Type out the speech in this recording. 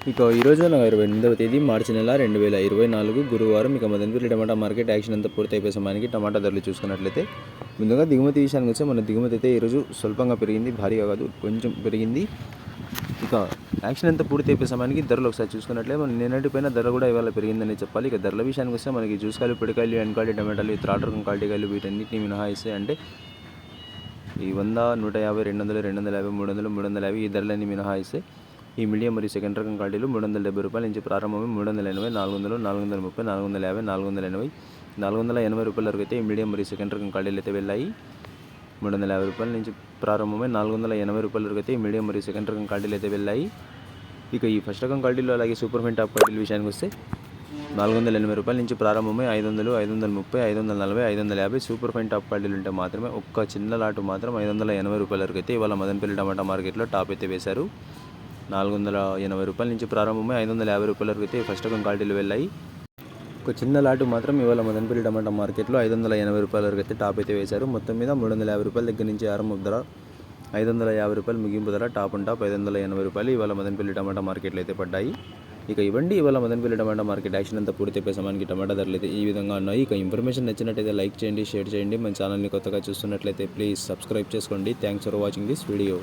ఇక ఈరోజు 28వ తేదీ మార్చి నెల 2024 గురువారం. ఇక మదనపల్లి టమాటా మార్కెట్ యాక్షన్ అంతా పూర్తి అయిపోయే సమయానికి టమాటా ధరలు చూసుకున్నట్లయితే ముందుగా దిగుమతి విషయానికి వస్తే మన దిగుమతి అయితే ఈరోజు స్వల్పంగా పెరిగింది, భారీగా కాదు, కొంచెం పెరిగింది. ఇక యాక్షన్ అంతా పూర్తి అయిపోయే సమయానికి ధరలు ఒకసారి చూసుకున్నట్లయితే మన నిన్నటిపైన ధర కూడా ఇవాళ పెరిగిందని చెప్పాలి. ఇక ధరల విషయానికి వస్తే మనకి జ్యూస్కాయలు, పొడికాయలు, ఎండుకాయలు, టమాటాలు, థర్డ్ రకం క్వాలిటీ కాయలు వీటన్నిటిని మినహాయిస్తే అంటే ఈ 100, 150, 200, 250, 300, 350 ఈ ధరలన్నీ మినహాయిస్తే ఈ మీడియం మరియు సెకండ్ రకం క్వాలిటీలు ₹370 నుంచి ప్రారంభమై 380, 400, 430, 450, 480, ₹480 వరకు అయితే ఈ మీడియం మరియు సెకండ్ రకం క్వాలిటీలు అయితే వెళ్ళాయి. ₹350 నుంచి ప్రారంభమై ₹480 వరకు అయితే ఈ మీడియం మరియు సెకండ్ రకం క్వాలిటీలు అయితే వెళ్ళాయి. ఇక ఈ ఫస్ట్ రకం క్వాలిటీలు అలాగే సూపర్ ఫైన్ టాప్ క్వాలిటీల విషయానికి వస్తే ₹480 నుంచి ప్రారంభమై 500, 530, 540, 550 సూపర్ ఫైన్ టాప్ క్వాలిటీలు ఉంటే మాత్రమే ఒక్క చిన్న లాటు మాత్రం ₹580 వరకు అయితే ఇవాళ మదనపల్లి టమాటా మార్కెట్లో టాప్ అయితే వేశారు. ₹480 నుంచి ప్రారంభమై ₹550 వరకు అయితే ఫస్ట్ రకం క్వాలిటీలు వెళ్ళాయి. ఒక చిన్న లాటు మాత్రం ఇవాళ మదనపల్లి టమాటా మార్కెట్లో ₹580 వరకు అయితే టాప్ అయితే వేశారు. మొత్తం మీద ₹350 దగ్గర నుంచి ఆరంభ ధర, ₹550 ముగింపు ధర, టాప్ అండ్ టాప్ ₹580 ఇవాళ మదనపల్లి టమాటా మార్కెట్లో అయితే పడ్డాయి. ఇక ఇవ్వండి ఇవాళ మదనపల్లి టమాటా మార్కెట్ యాక్షన్ అంతా పూర్తి అయిపోయే సమయానికి టమాటా ధరలు అయితే ఈ విధంగా ఉన్నాయి. ఇక ఇన్ఫర్మేషన్ నచ్చినట్టయితే లైక్ చేయండి, షేర్ చేయండి. మన ఛానల్ని కొత్తగా చూస్తున్నట్లయితే ప్లీజ్ సబ్స్క్రైబ్ చేసుకోండి. Thanks for watching this video.